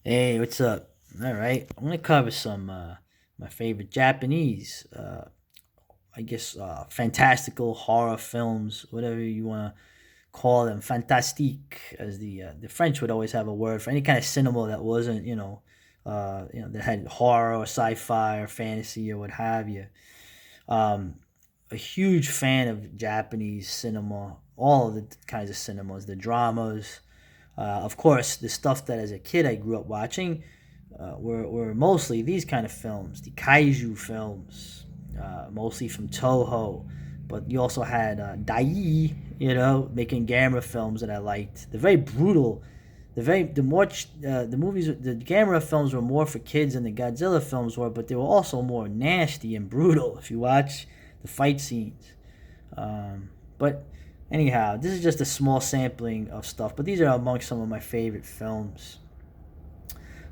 Hey, what's up? All right, I'm gonna cover some my favorite Japanese, I guess, fantastical horror films, whatever you wanna call them, fantastique, as the French would always have a word for any kind of cinema that wasn't, that had horror or sci-fi or fantasy or what have you. Um, a huge fan of Japanese cinema, all of the kinds of cinemas, the dramas. Of course, the stuff that as a kid I grew up watching were mostly these kind of films, the kaiju films, mostly from Toho. But you also had Dai, making Gamera films that I liked. The very brutal, the movies, the Gamera films were more for kids than the Godzilla films were, but they were also more nasty and brutal if you watch the fight scenes. But anyhow, this is just a small sampling of stuff, but these are among some of my favorite films,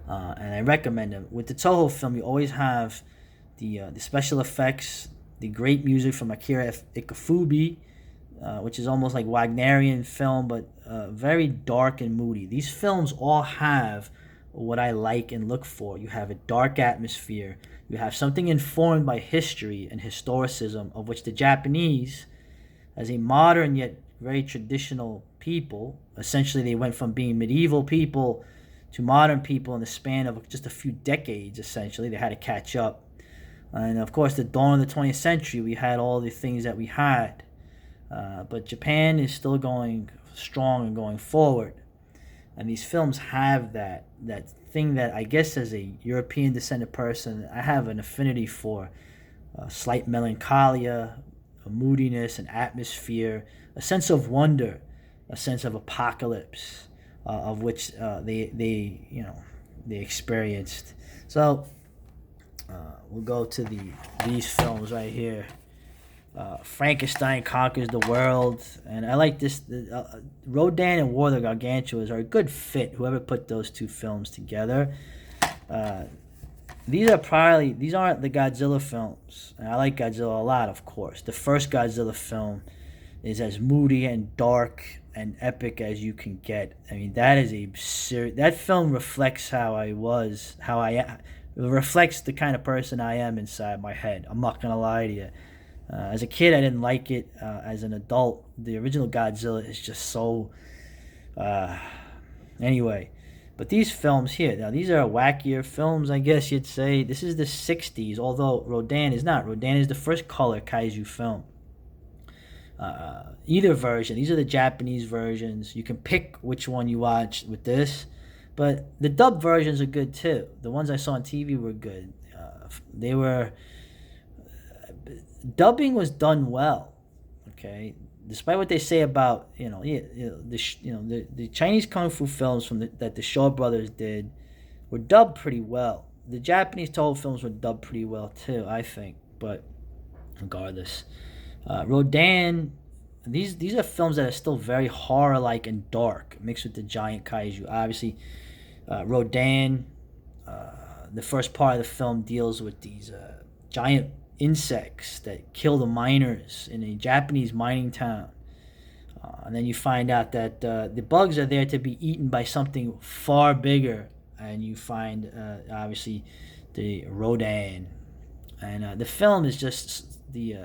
and I recommend them. With the Toho film, you always have the special effects, the great music from Akira Ikafubi, which is almost like Wagnerian film, but very dark and moody. These films all have what I like and look for. You have a dark atmosphere. You have something informed by history and historicism, of which the Japanese, as a modern yet very traditional people, essentially they went from being medieval people to modern people in the span of just a few decades. Essentially, they had to catch up. And of course, the dawn of the 20th century, we had all the things that we had. But Japan is still going strong and going forward. And these films have that thing that I guess as a European descended person, I have an affinity for. Slight melancholia, a moodiness, an atmosphere, a sense of wonder, a sense of apocalypse, of which they experienced. So we'll go to these films right here. Frankenstein conquers the world, and I like this. Rodan and War of the Gargantuas are a good fit. Whoever put those two films together. Uh, these aren't the Godzilla films. And I like Godzilla a lot, of course. The first Godzilla film is as moody and dark and epic as you can get. I mean, that film reflects how I was, how I am. It reflects the kind of person I am inside my head. I'm not gonna lie to you. As a kid, I didn't like it. As an adult, the original Godzilla is just so. Uh, anyway, but these films here, now these are wackier films, I guess you'd say. This is the 60s, although Rodan is not. Rodan is the first color kaiju film. Either version, these are the Japanese versions. You can pick which one you watch with this, but the dub versions are good too. The ones I saw on TV were good. They were dubbing was done well. Okay, despite what they say about the Chinese kung fu films that the Shaw brothers did were dubbed pretty well. The Japanese Toho films were dubbed pretty well too, I think. But regardless, Rodan. These are films that are still very horror like and dark, mixed with the giant kaiju. Obviously, Rodan, the first part of the film deals with these giant insects that kill the miners in a Japanese mining town. And then you find out that the bugs are there to be eaten by something far bigger. And you find, obviously, the Rodan. And the film is just the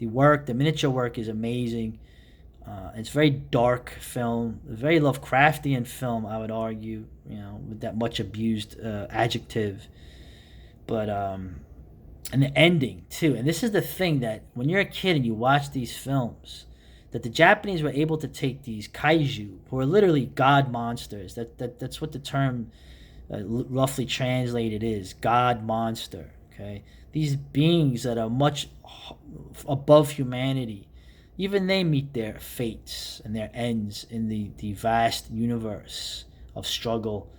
work, the miniature work is amazing. It's a very dark film, a very Lovecraftian film, I would argue, with that much abused adjective. But and the ending too. And this is the thing, that when you're a kid and you watch these films, that the Japanese were able to take these kaiju, who are literally god monsters. That's what the term roughly translated is, god monster. Okay, these beings that are much above humanity. Even they meet their fates and their ends in the vast universe of struggle.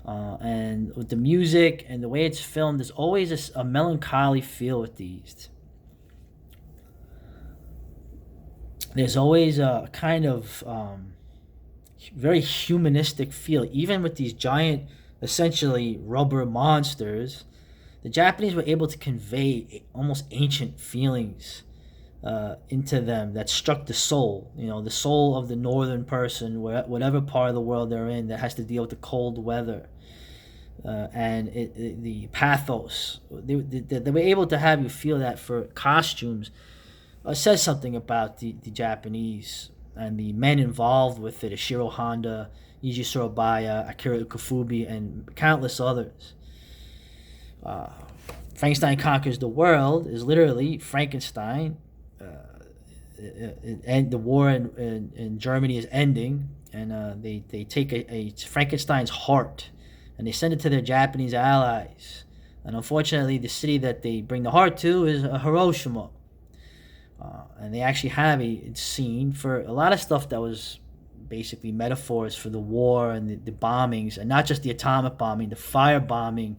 And with the music and the way it's filmed, there's always a melancholy feel with these. There's always a kind of very humanistic feel, even with these giant, essentially rubber monsters. The Japanese were able to convey almost ancient feelings into them that struck the soul, the soul of the northern person, whatever part of the world they're in that has to deal with the cold weather. And the pathos. They were able to have you feel that for costumes. Says something about the Japanese and the men involved with it: Ishiro Honda, Eiji Surabaya, Akira Ikufubi, and countless others. Uh, Frankenstein Conquers the World is literally Frankenstein. And the war in Germany is ending, and they take a Frankenstein's heart and they send it to their Japanese allies. And unfortunately, the city that they bring the heart to is Hiroshima. And they actually have a scene for a lot of stuff that was basically metaphors for the war and the bombings, and not just the atomic bombing, the fire bombing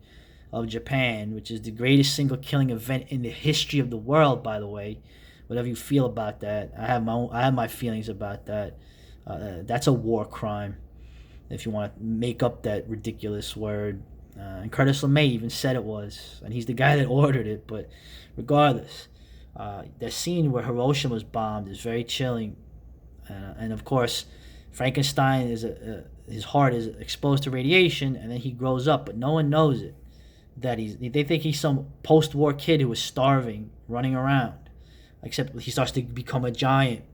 of Japan, which is the greatest single killing event in the history of the world, by the way. Whatever you feel about that, I have my feelings about that. That's a war crime, if you want to make up that ridiculous word. And Curtis LeMay even said it was, and he's the guy that ordered it. But regardless, the scene where Hiroshima was bombed is very chilling. And of course, Frankenstein his heart is exposed to radiation, and then he grows up, but no one knows it. They think he's some post-war kid who was starving, running around, except he starts to become a giant.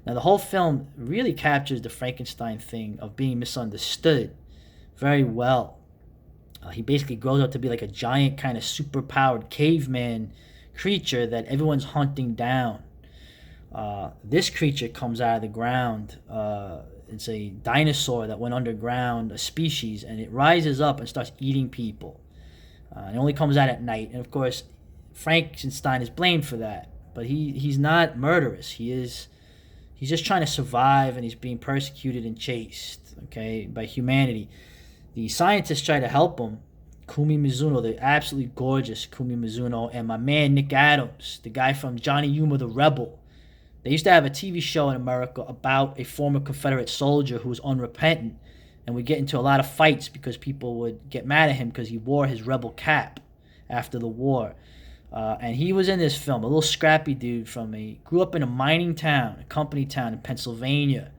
Now, the whole film really captures the Frankenstein thing of being misunderstood very well. He basically grows up to be like a giant kind of super-powered caveman creature that everyone's hunting down. This creature comes out of the ground. It's a dinosaur that went underground, a species, and it rises up and starts eating people. It only comes out at night, and of course, Frankenstein is blamed for that. But he's not murderous. He's just trying to survive, and he's being persecuted and chased, okay, by humanity. The scientists try to help him. Kumi Mizuno, the absolutely gorgeous Kumi Mizuno, and my man Nick Adams, the guy from Johnny Yuma the Rebel. They used to have a TV show in America about a former Confederate soldier who was unrepentant and would get into a lot of fights because people would get mad at him because he wore his rebel cap after the war. And he was in this film, a little scrappy dude grew up in a mining town, a company town in Pennsylvania,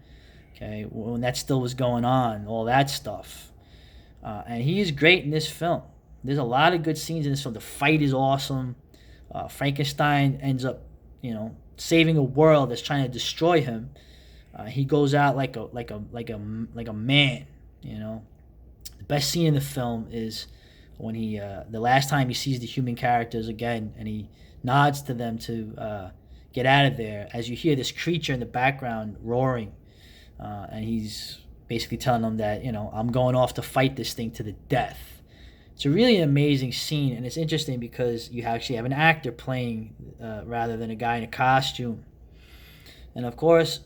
okay, when that still was going on, all that stuff. And he is great in this film. There's a lot of good scenes in this film. The fight is awesome. Frankenstein ends up, saving a world that's trying to destroy him. He goes out like a man. The best scene in the film is when the last time he sees the human characters again, and he nods to them to get out of there, as you hear this creature in the background roaring, and he's basically telling them that, I'm going off to fight this thing to the death. It's a really amazing scene, and it's interesting because you actually have an actor playing rather than a guy in a costume. And of course,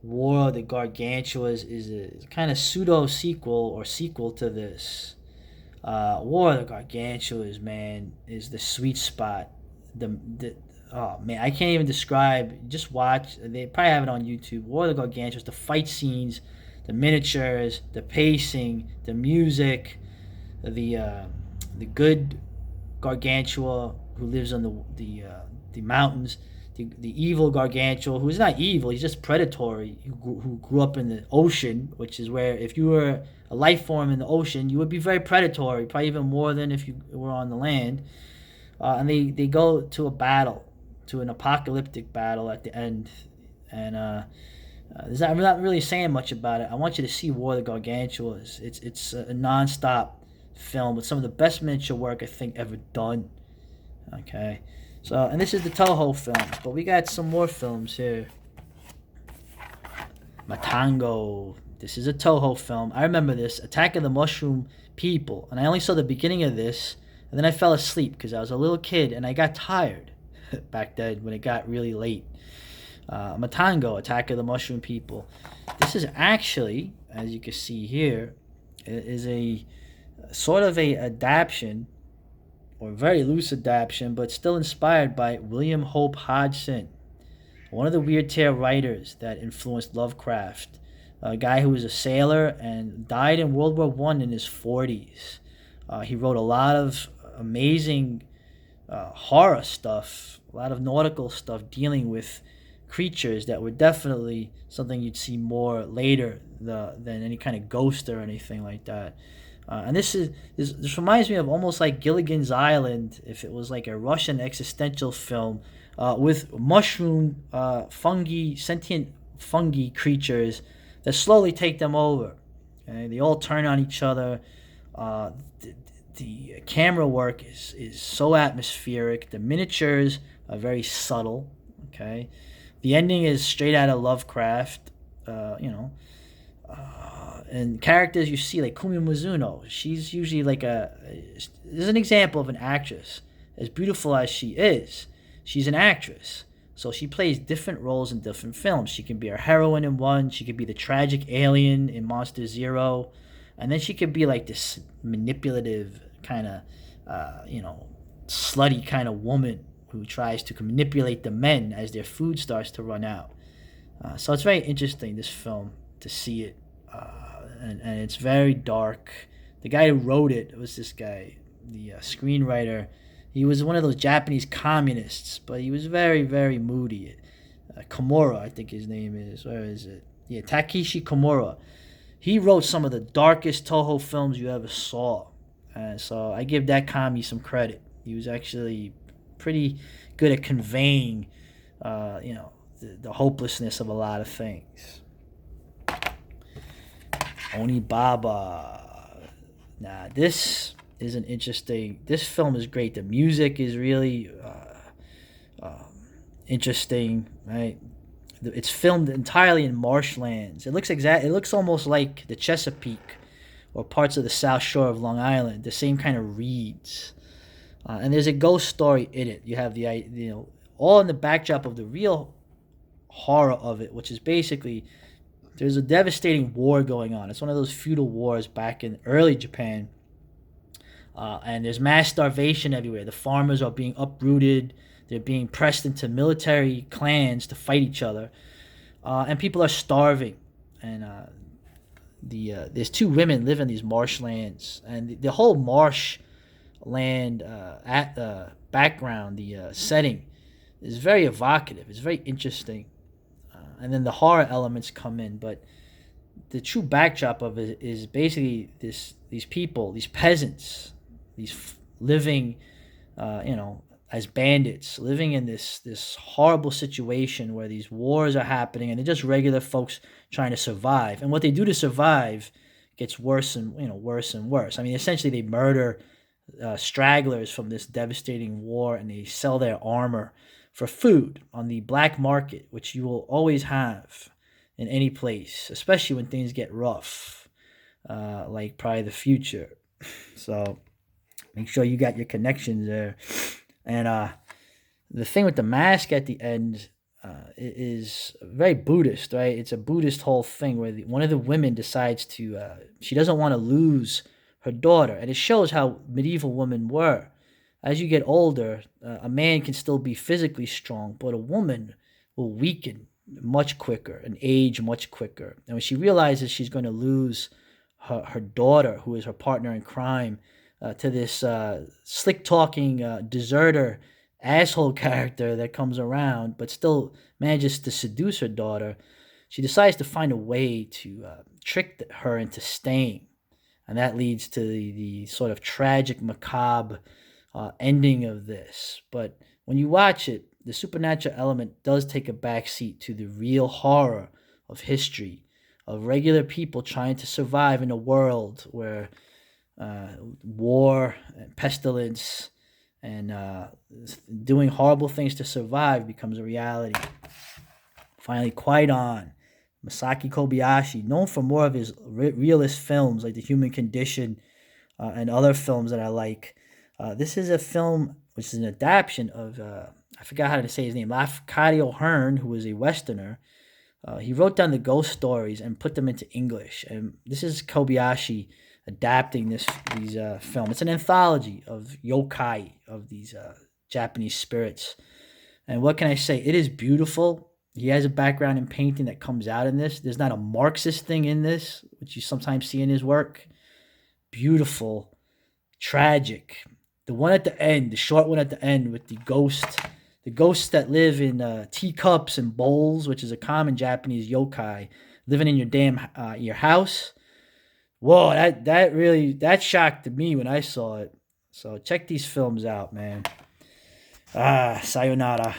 War of the Gargantuas is a kind of pseudo sequel or sequel to this. War of the Gargantuas, man, is the sweet spot. Oh man, I can't even describe. Just watch. They probably have it on YouTube. War of the Gargantuas, the fight scenes, the miniatures, the pacing, the music, the good Gargantua who lives on the mountains, the evil Gargantua who's not evil, he's just predatory, who grew up in the ocean, which is where if you were a life form in the ocean, you would be very predatory, probably even more than if you were on the land. And they go to a battle, to an apocalyptic battle at the end, and I'm not really saying much about it. I want you to see War of the Gargantuas. It's a non-stop film with some of the best miniature work I think ever done. Okay, so, and this is the Toho film, but we got some more films here. Matango. This is a Toho film. I remember this, Attack of the Mushroom People, and I only saw the beginning of this, and then I fell asleep because I was a little kid and I got tired back then when it got really late. Matango, Attack of the Mushroom People. This is actually, as you can see here, is a sort of a adaptation, or very loose adaptation, but still inspired by William Hope Hodgson, one of the Weird Tale writers that influenced Lovecraft, a guy who was a sailor and died in World War I in his 40s. He wrote a lot of amazing horror stuff, a lot of nautical stuff dealing with creatures that were definitely something you'd see more later than any kind of ghost or anything like that. And this reminds me of almost like Gilligan's Island if it was like a Russian existential film with mushroom fungi, sentient fungi creatures that slowly take them over. Okay? They all turn on each other. Uh, the camera work is so atmospheric. The miniatures are very subtle. Okay, the ending is straight out of Lovecraft. You know, and characters you see like Kumi Mizuno, she's usually like there's an example of an actress. As beautiful as she is, she's an actress. So she plays different roles in different films. She can be a heroine in one, she could be the tragic alien in Monster Zero, and then she could be like this manipulative kind of, slutty kind of woman who tries to manipulate the men as their food starts to run out. So it's very interesting, this film, to see it. And it's very dark. The guy who wrote it was this guy, the screenwriter. He was one of those Japanese communists, but he was very, very moody. Komura, I think his name is. Where is it? Yeah, Takeshi Komura. He wrote some of the darkest Toho films you ever saw. So I give that kami some credit. He was actually pretty good at conveying, the hopelessness of a lot of things. Onibaba. Now, this is an interesting. This film is great. The music is really interesting, right? It's filmed entirely in marshlands. It looks almost like the Chesapeake or parts of the South Shore of Long Island. The same kind of reeds, and there's a ghost story in it. You have all in the backdrop of the real horror of it, which is basically there's a devastating war going on. It's one of those feudal wars back in early Japan, and there's mass starvation everywhere. The farmers are being uprooted. They're being pressed into military clans to fight each other, and people are starving. And there's two women live in these marshlands, and the whole marshland background, the setting, is very evocative. It's very interesting, and then the horror elements come in. But the true backdrop of it is basically these people, these peasants, living, as bandits, living in this horrible situation where these wars are happening, and they're just regular folks trying to survive. And what they do to survive gets worse and worse. I mean, essentially, they murder stragglers from this devastating war, and they sell their armor for food on the black market, which you will always have in any place, especially when things get rough, like probably the future. So make sure you got your connections there. And the thing with the mask at the end is very Buddhist, right? It's a Buddhist whole thing where one of the women decides she doesn't want to lose her daughter. And it shows how medieval women were. As you get older, a man can still be physically strong, but a woman will weaken much quicker and age much quicker. And when she realizes she's going to lose her daughter, who is her partner in crime, to this slick-talking deserter asshole character that comes around but still manages to seduce her daughter, she decides to find a way to trick her into staying. And that leads to the sort of tragic, macabre ending of this. But when you watch it, the supernatural element does take a backseat to the real horror of history, of regular people trying to survive in a world where war and pestilence and doing horrible things to survive becomes a reality. Finally, Qui-Gon, Masaki Kobayashi, known for more of his realist films like The Human Condition and other films that I like. This is a film which is an adaptation of, I forgot how to say his name, Lafcadio Hearn, who was a Westerner. He wrote down the ghost stories and put them into English. And this is Kobayashi adapting these film. It's an anthology of yokai, of these Japanese spirits. And what can I say? It is beautiful. He has a background in painting that comes out in this. There's not a Marxist thing in this, which you sometimes see in his work. Beautiful, tragic, The one at the end, the short one at the end with the ghosts that live in teacups and bowls, which is a common Japanese yokai, living in your house. Whoa, that really that shocked me when I saw it. So check these films out, man. Ah, sayonara.